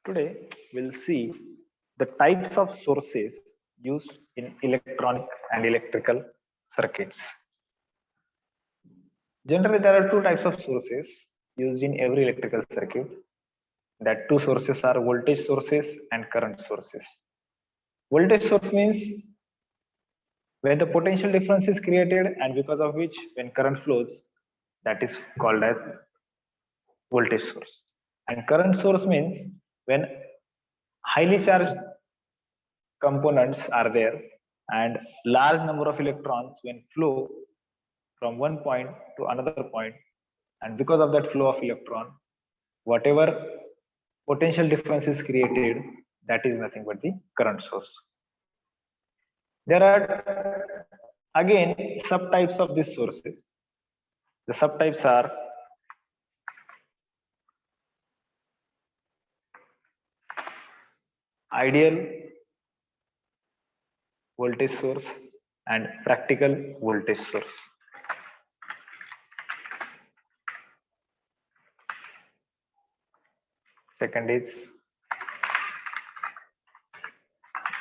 Today, we'll see the types of sources used in electronic and electrical circuits. Generally, there are two types of sources used in every electrical circuit. That two sources are voltage sources and current sources. Voltage source means when the potential difference is created and because of which when current flows, that is called as voltage source. And current source means when highly charged components are there and large number of electrons when flow from one point to another point, and because of that flow of electron, whatever potential difference is created, that is nothing but the current source. There are again subtypes of these sources. The subtypes are ideal voltage source and practical voltage source. Second is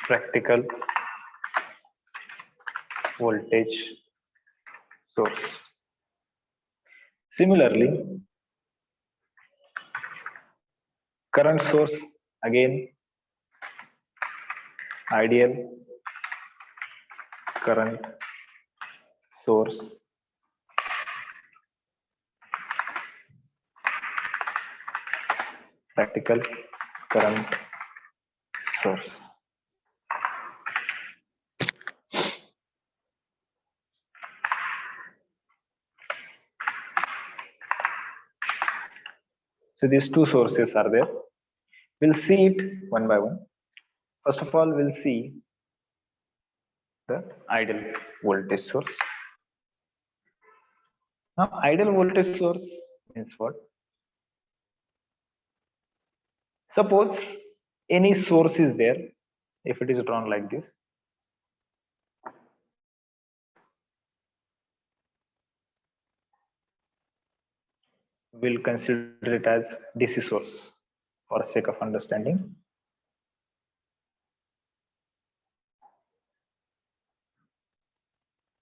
practical voltage source. Similarly, current source again ideal current source, practical current source. So these two sources are there. We'll see it one by one. First of all, we'll see the ideal voltage source. Now, ideal voltage source means what? Suppose any source is there, if it is drawn like this. We'll consider it as DC source for sake of understanding.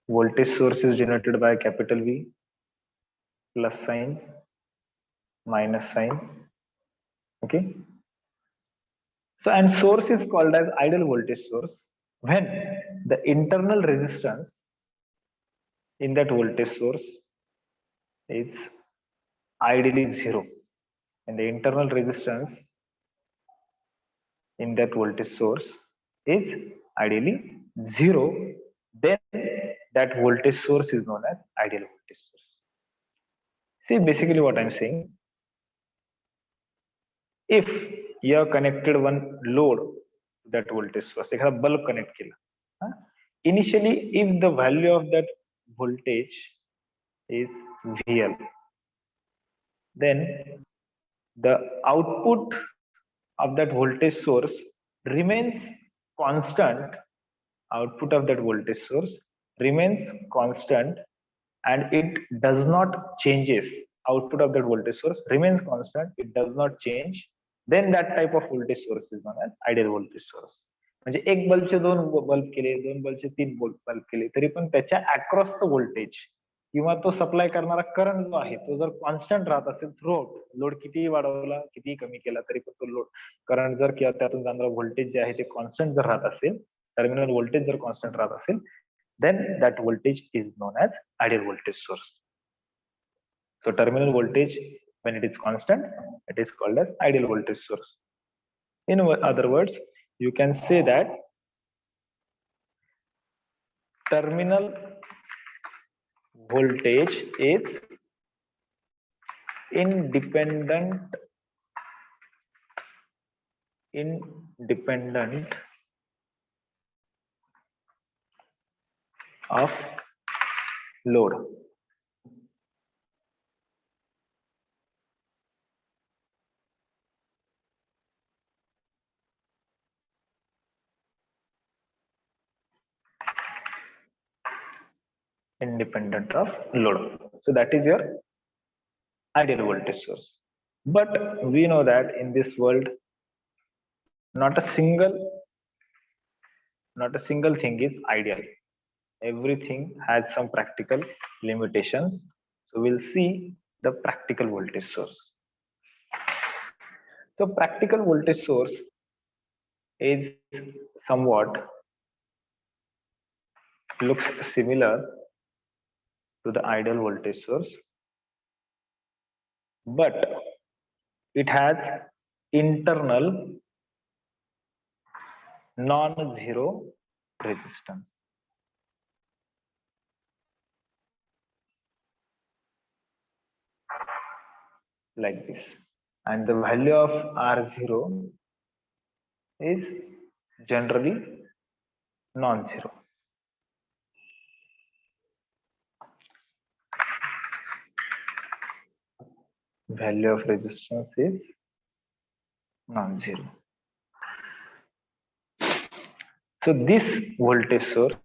Voltage source is denoted by capital V, plus sign, minus sign. Okay. So, and source is called as ideal voltage source when the internal resistance in that voltage source is ideally zero. And the internal resistance in that voltage source is ideally zero, then that voltage source is known as ideal voltage source. See, basically what I'm saying, if you have connected one load to that voltage source, like a bulb connect kila, initially if the value of that voltage is VL, then the output of that voltage source remains constant. Output of that voltage source remains constant and it does not changes. Output of that voltage source remains constant, it does not change. Then that type of voltage source is known as ideal voltage source. म्हणजे एक बल्बचे दोन bulb केले, दोन बल्बचे तीन bulb केले, तरी पण त्याच्या अक्रॉसचं व्होल्टेज किंवा तो सप्लाय करणारा करंट जो आहे तो जर कॉन्स्टंट राहत असेल थ्रूआउट, लोड कितीही वाढवला कितीही कमी केला तरी पण तो लोड करंट जर किंवा त्यातून जाणारा व्होल्टेज जे आहे ते कॉन्स्टंट जर राहत असेल, टर्मिनल व्होल्टेज जर कॉन्स्टंट राहत असेल, then that voltage is known as ideal voltage source. So terminal voltage when it is constant, it is called as ideal voltage source. In other words, you can say that terminal voltage is independent of load. Independent of load. So that is your ideal voltage source. But we know that in this world not a single thing is ideal. Everything has some practical limitations. So we'll see the practical voltage source. So practical voltage source is somewhat looks similar to the ideal voltage source, but it has internal non-zero resistance. Like this. And the value of R0 is generally non-zero. Value of resistance is non-zero. So this voltage source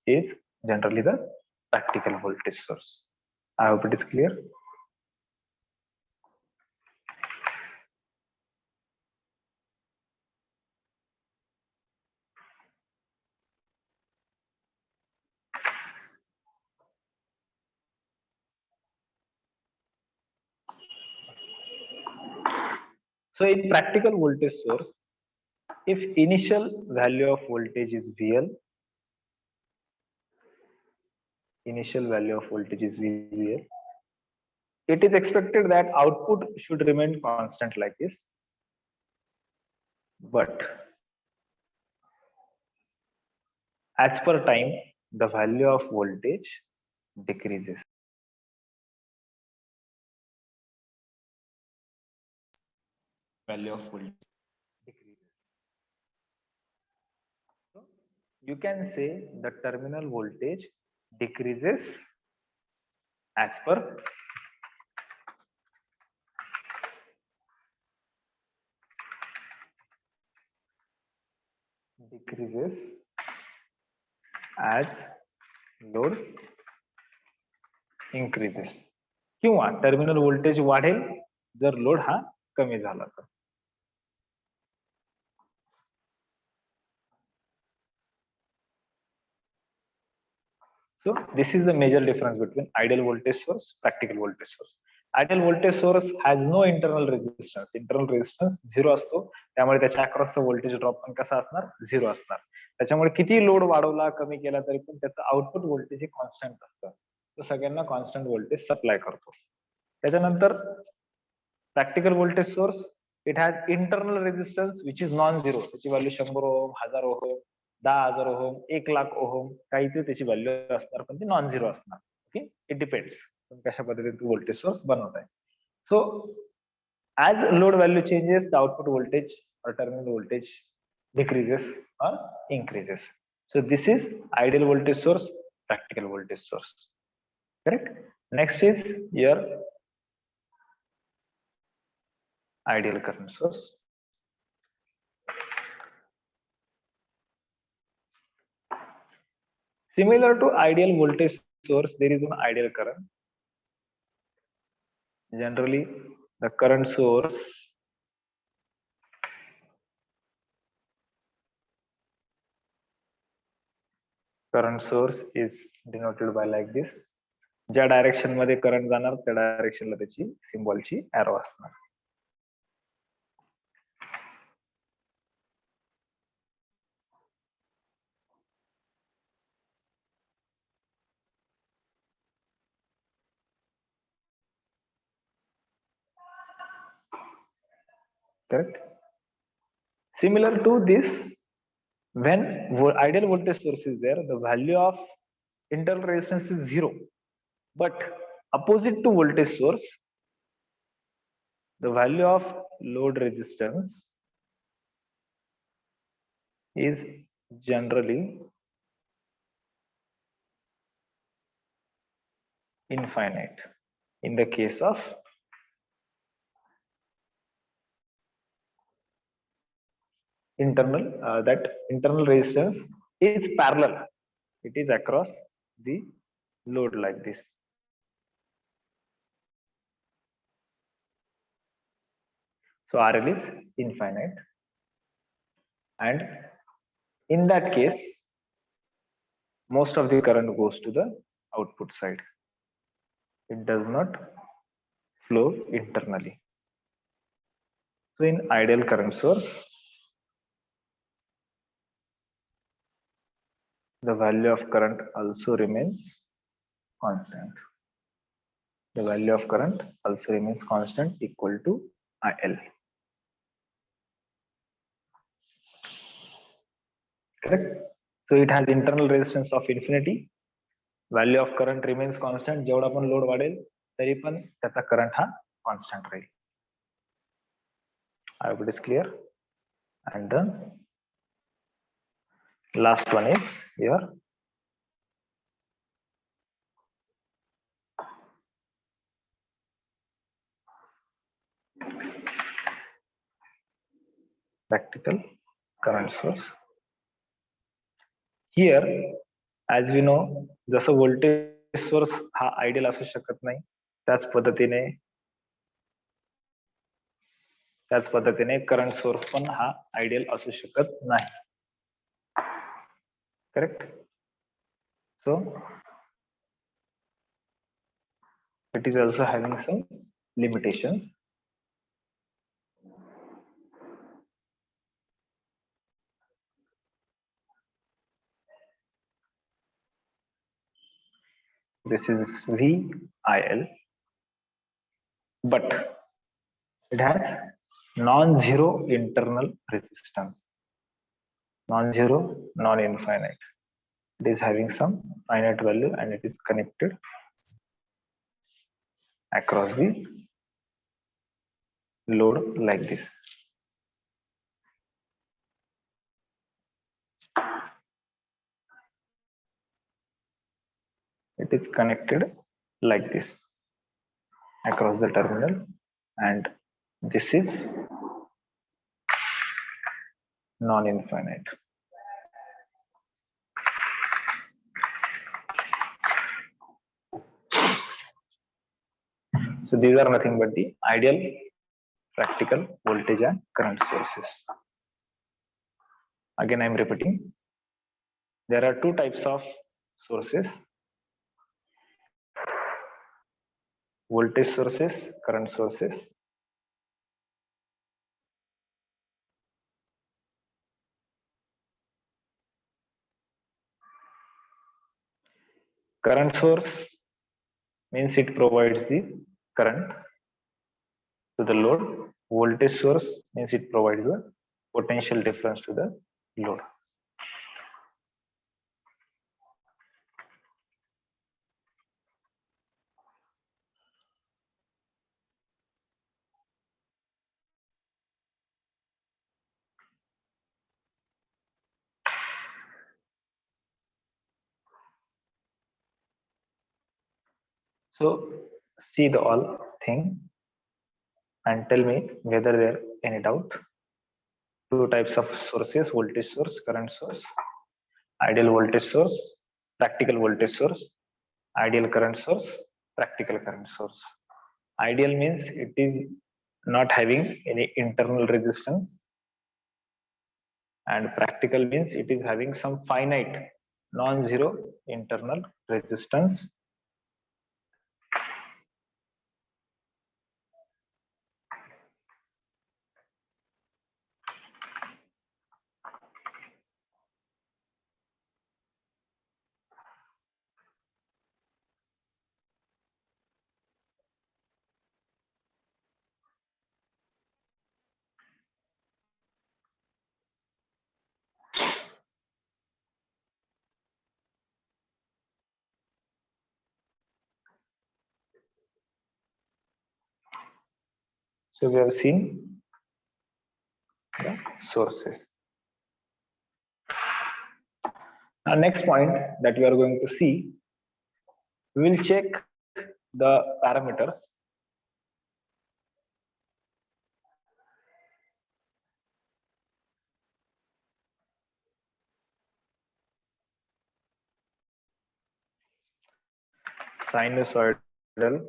is generally the practical voltage source. I hope it is clear. So in practical voltage source, if initial value of voltage is VL, initial value of voltage is VL, it is expected that output should remain constant like this. But as per time, the value of voltage decreases. Value of voltage Decreases. So you can say the terminal voltage decreases as per decreases as load increases किंवा terminal voltage वाढेल जर load हा कमी झाला तर. So this is the major difference between ideal voltage source, practical voltage source. Ideal voltage source has no internal resistance. Internal resistance 0 असतो, त्यामुळे त्याच्या अक्रॉसचा व्होल्टेज ड्रॉप पण कसा असणार 0 असणार. त्याच्यामुळे किती लोड वाढवला कमी केला तरी पण त्याचं आउटपुट व्होल्टेज हे कॉन्स्टंट असतं. तो सगळ्यांना कॉन्स्टंट व्होल्टेज सप्लाय करतो. त्याच्यानंतर practical voltage source it has internal resistance which is non zero. त्याची value 100 ohm, 1000 ohm, 10,000 ohm, 1,00,000 ohm काही ते त्याची व्हॅल्यू असणार पण ती नॉन झिरो असणार. ओके, इट डिपेंड्स कशा पद्धतीने तू व्होल्टेज सोर्स बनवत आहे. So as load value changes the output voltage or terminal voltage decreases or increases. So this is ideal voltage source, practical voltage source. Correct? Next is your ideal current source. Similar to ideal voltage source, there is an ideal current. Generally, the current source is denoted by like this. ज्या direction मध्ये current जाणार त्या डायरेक्शनला त्याची सिम्बॉलची arrow असणार. Correct? Similar to this, when ideal voltage source is there, the value of internal resistance is 0. But opposite to voltage source, the value of load resistance is generally infinite in the case of internal that internal resistance is parallel. It is across the load like this. So RL is infinite. and in that case most of the current goes to the output side. It does not flow internally. So in ideal current source, the value of current also remains constant. The value of current also remains constant, equal to IL. Correct? So it has internal resistance of infinity. Value of current remains constant. जेवढा पण load वाढेल तरी पण त्याचा current हा constant Raheel. I hope it is clear. And the last one is your practical current source. Here, as we know, जसं voltage source हा ideal असू शकत नाही, त्याच पद्धतीने करंट सोर्स पण हा आयडियल असू शकत नाही. Correct? So it is also having some limitations. This is VIL, but it has non-zero internal resistance. Non-zero, non-infinite. It is having some finite value and it is connected across the load like this. It is connected like this across the terminal, and this is non-infinite. So these are nothing but the ideal practical voltage and current sources. Again, I am repeating. There are two types of sources: voltage sources, current sources. Current source means it provides the current to the load. Voltage source means it provides the potential difference to the load. So see the all thing and tell me whether there any doubt. Two types of sources: voltage source, current source. Ideal voltage source, practical voltage source. Ideal current source, practical current source. Ideal means it is not having any internal resistance, and practical means it is having some finite non-zero internal resistance. So we have seen the sources. Now next point that we are going to see, we will check the parameters. Sinusoidal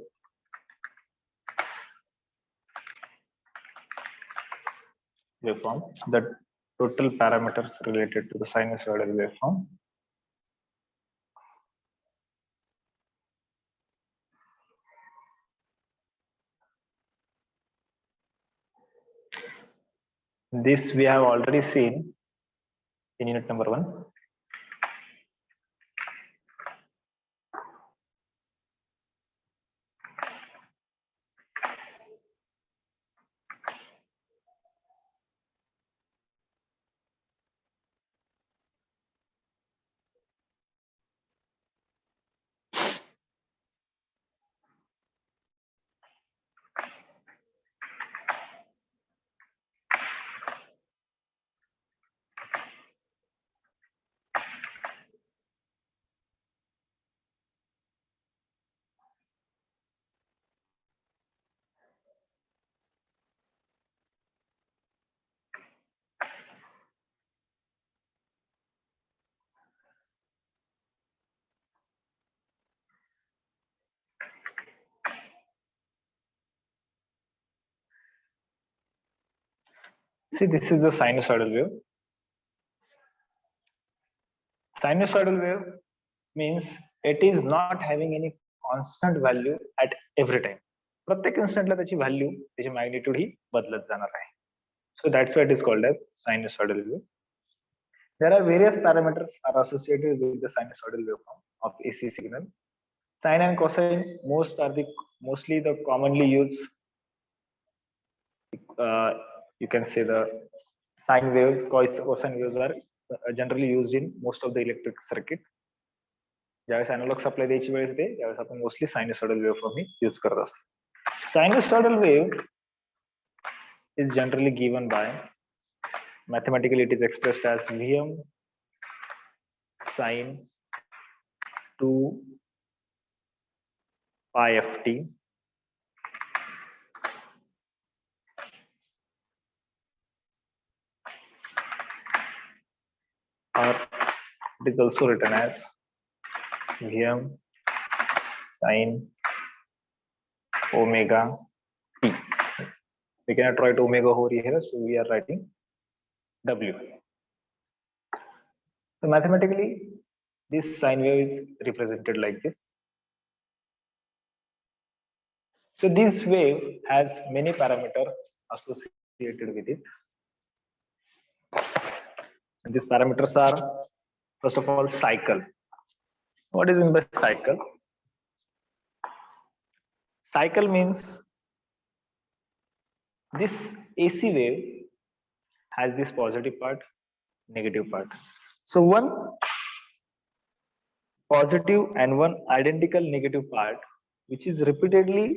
waveform. The total parameters related to the sinusoidal waveform. This we have already seen in unit number 1. See, this is the sinusoidal wave. Sinusoidal wave means it is not having any constant value at every time. प्रत्येक इन्स्टंटला त्याची value त्याची magnitude ही बदलत जाणार आहे. So that's why it is called as sinusoidal wave. There are various parameters are associated with the sinusoidal waveform of AC signal. Sine and cosine mostly the commonly used. You can say the sine waves, cosine waves are generally used in most of the electric circuit. ज्यावेळेस analogue supply द्यायची वेळ येते त्यावेळेस आपण mostly sinusoidal waveform ही use करत असतो. Sinusoidal wave is generally given by mathematically it is expressed as Vm sine 2 pi ft or it is also written as Vm sine omega t. We cannot write omega over here, so we are writing W. So mathematically, this sine wave is represented like this. So this wave has many parameters associated with it. And these parameters are, first of all, cycle. What is meant by cycle? Cycle means this AC wave has this positive part, negative part. So one positive and one identical negative part, which is repetitively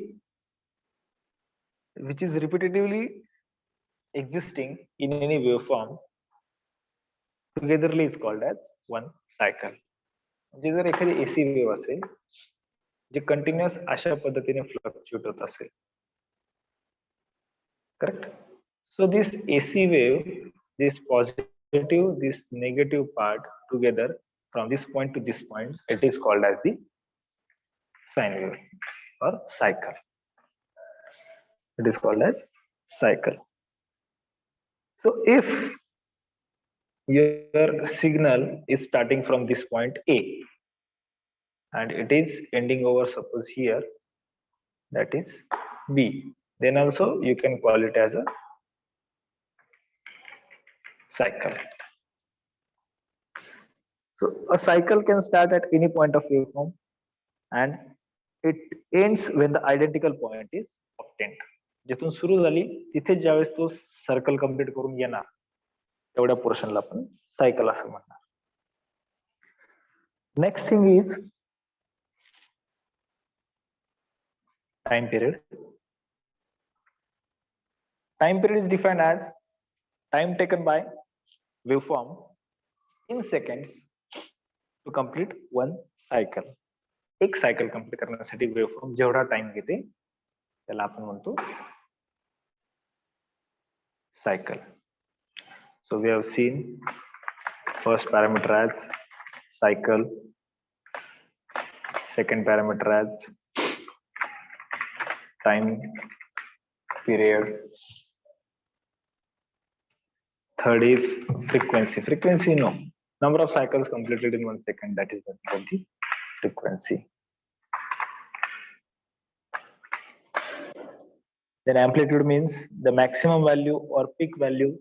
existing in any waveform, togetherly is called as one cycle. म्हणजे जर एखादी AC wave असेल जे continuous अशा पद्धतीने fluctuate होत असेल, correct? So this AC wave, this positive, this negative part together from this point to this point, it is called as the sine wave or cycle. It is called as cycle. So if your signal is starting from this point A and it is ending over, suppose here, that is B, then also you can call it as a cycle. So a cycle can start at any point of waveform and it ends when the identical point is obtained. जिथून सुरू झाली तिथे ज्यावेळेस तो circle complete करून येणार तेवढ्या पोर्शनला आपण सायकल असं म्हणणार. Next thing is time period. Time period is defined as time taken by waveform in seconds to complete one cycle. एक सायकल कंप्लीट करण्यासाठी वेव्हफॉर्म जेवढा टाइम घेते त्याला आपण म्हणतो cycle. So we have seen first parameter as cycle, second parameter as time period, Third is frequency. Frequency, no. Number of cycles completed in 1 second, that is the frequency. Then amplitude means the maximum value or peak value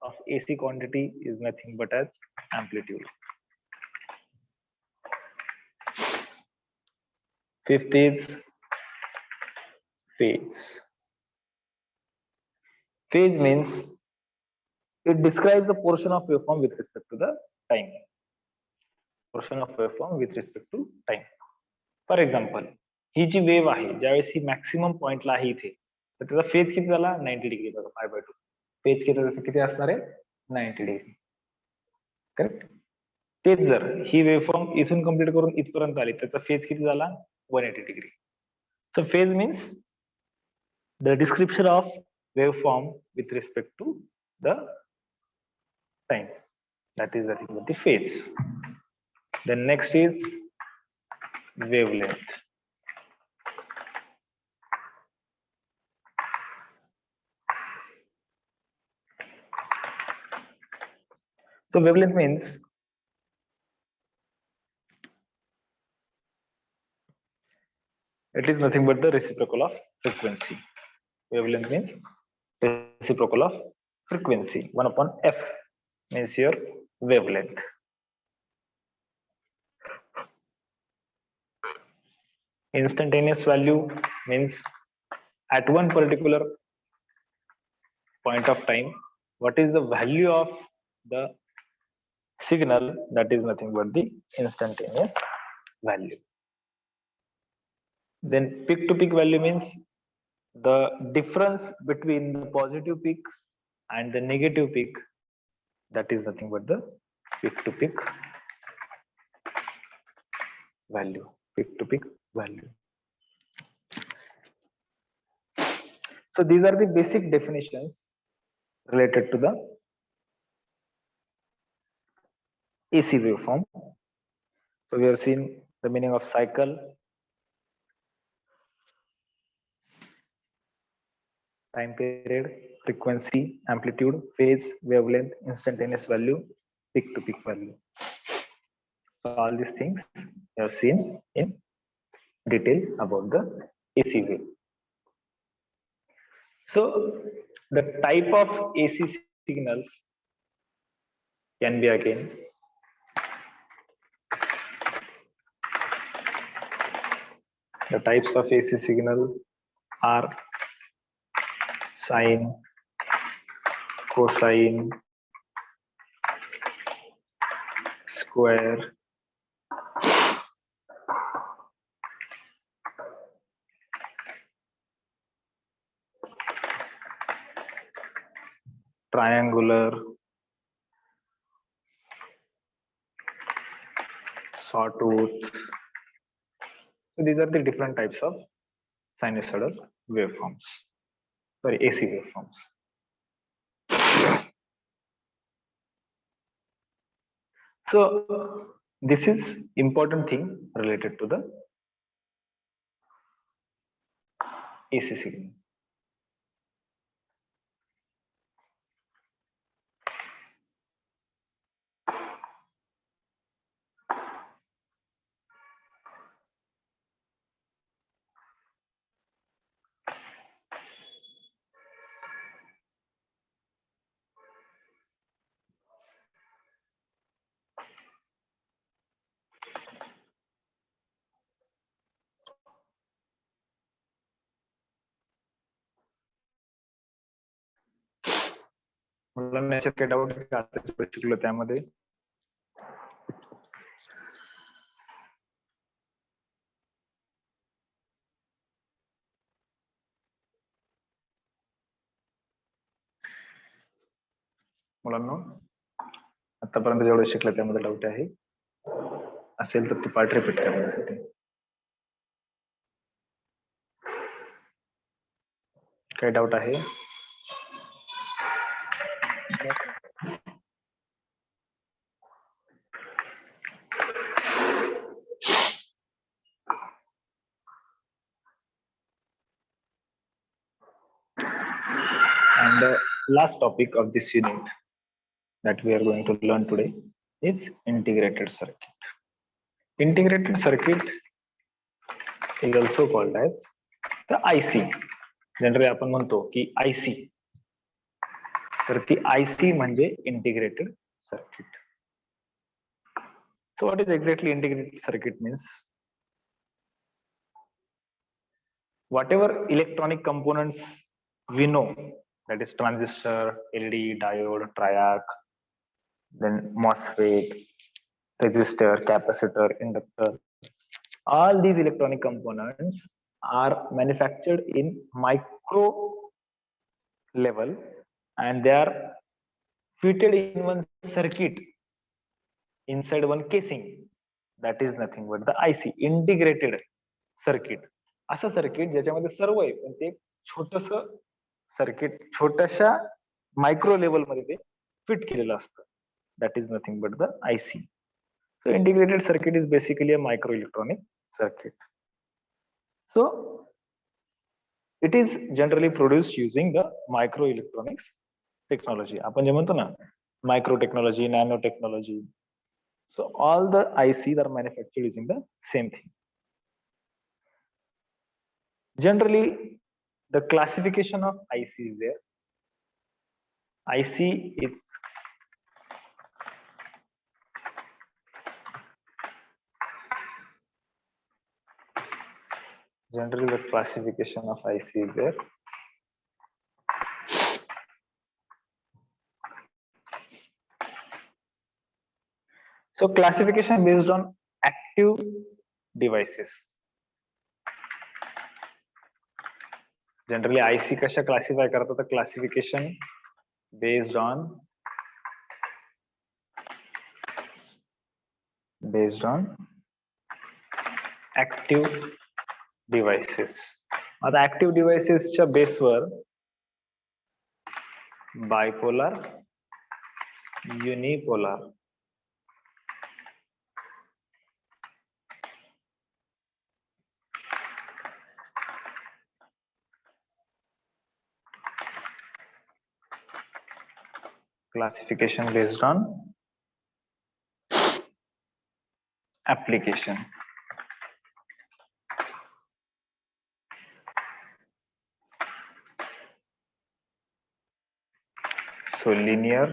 of AC quantity is nothing but as amplitude. Fifth is phase. Phase means it describes the portion of waveform with respect to the time. Portion of waveform with respect to time. For example ही जी wave आहे ज्यावेळेस ही maximum पॉइंटला आहे इथे तर त्याचा phase किती झाला 90 डिग्री बघा 5/2 फेज किती असणार आहे 90 डिग्री करेक्ट तेच जर ही वेवफॉर्म इथून कंप्लीट करून इथपर्यंत आली त्याचा फेज किती झाला 180 degree so phase means the description of waveform with respect to the time that is the phase. Then next is wavelength. So wavelength means it is nothing but the reciprocal of frequency. Wavelength means reciprocal of frequency. 1 upon f means your wavelength. Instantaneous value means at one particular point of time, what is the value of the signal, that is nothing but the instantaneous value. Then peak to peak value means the difference between the positive peak and the negative peak, that is nothing but the peak to peak value. Peak to peak value. So these are the basic definitions related to the AC waveform. So we have seen the meaning of cycle, time period, frequency, amplitude, phase, wavelength, instantaneous value, peak to peak value. So all these things we have seen in detail about the AC wave. So the type of AC signals can be again the types of AC signal are sine, cosine, square, triangular, sawtooth. So these are the different types of sinusoidal waveforms. Sorry, AC waveforms. So this is important thing related to the AC signal. मुलांना याच्यात काही doubt आहे का आता शिकलो त्यामध्ये मुलांना आतापर्यंत जेवढं शिकलं त्यामध्ये डाऊट आहे असेल तर तू पार्ट रिपीट करण्यासाठी काही डाऊट आहे and the last topic of this unit that we are going to learn today is integrated circuit. Integrated circuit is also called as the IC. Generally आपण म्हणतो की IC. तर ती IC म्हणजे integrated circuit. So what is exactly integrated circuit means? Whatever electronic components we know, that is transistor, LED, diode, triac, then MOSFET, resistor, capacitor, inductor, all these electronic components are manufactured in micro level and they are fitted in one circuit inside one casing. That is nothing but the IC, integrated circuit. असं circuit ज्याच्यामध्ये सर्व आहे पण ते छोटस circuit छोट्याशा micro level मध्ये ते fit केलेलं असतं. That is nothing but the IC. So integrated circuit is basically a microelectronic circuit. So it is generally produced using the microelectronics technology. आपण जे म्हणतो ना micro technology, nano technology. So all the ICs are manufactured using the same thing. Generally, the classification of IC is there. IC is generally the classification of IC is there. So classification based on active devices. Generally IC कशा classify करतात तर classification based on active devices. आता active devices च्या बेसवर bipolar, unipolar, classification based on application. So linear,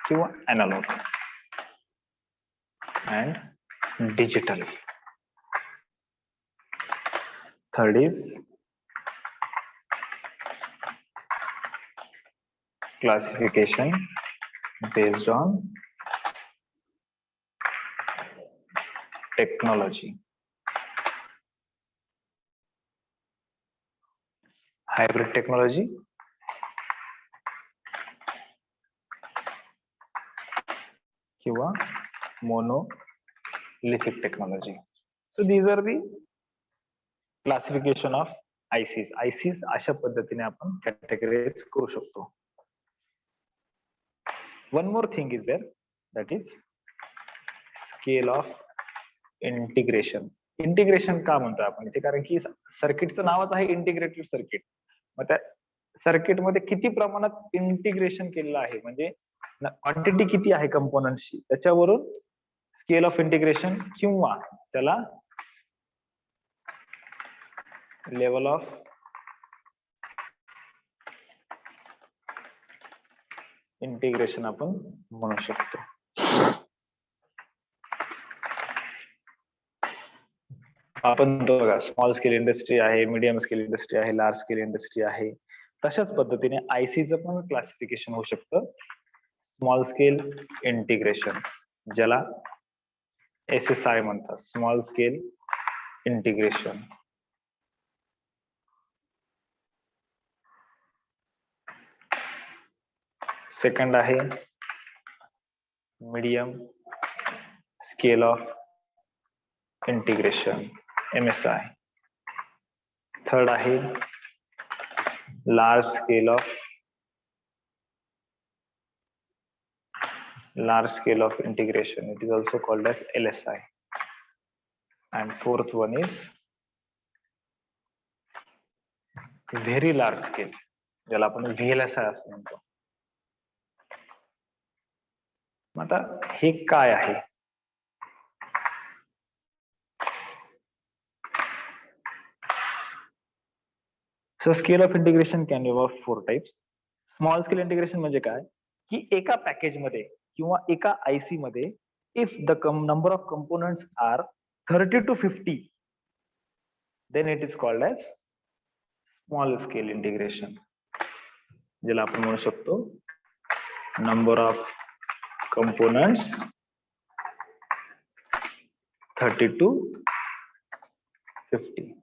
किंवा analog and digital. Third is classification based on technology. Hybrid technology, किंवा monolithic technology. So these are the classification of ICs. ICs अशा पद्धतीने आपण categorize करू शकतो. One more thing is there, that is scale of integration. Integration का म्हणतो आपण इथे कारण की सर्किटचं नावच आहे इंटिग्रेटेड सर्किट. मग त्या सर्किट मध्ये किती प्रमाणात इंटिग्रेशन केलेलं आहे म्हणजे क्वांटिटी किती आहे कंपोनंटची त्याच्यावरून स्केल ऑफ इंटिग्रेशन किंवा त्याला लेवल ऑफ इंटिग्रेशन आपण म्हणू शकतो. आपण बघा स्मॉल स्केल इंडस्ट्री आहे, मीडियम स्केल इंडस्ट्री आहे, लार्ज स्केल इंडस्ट्री आहे. तशाच पद्धतीने आयसीचं पण क्लासिफिकेशन होऊ शकतं. स्मॉल स्केल इंटिग्रेशन ज्याला SSI म्हणतात, स्मॉल स्केल इंटिग्रेशन. सेकंड आहे medium scale of integration MSI. Third आहे large scale of integration. It is also called as LSI. and fourth one is very large scale, ज्याला आपण VLSI असं म्हणतो. आता हे काय आहे? So scale of integration can be of 4 types. Small scale integration म्हणजे काय की एका पॅकेज मध्ये किंवा एका आयसी मध्ये if the number of components are 30 to 50 then it is called as small scale integration, ज्याला आपण म्हणू शकतो नंबर ऑफ कंपोनेंट्स 30 to 50.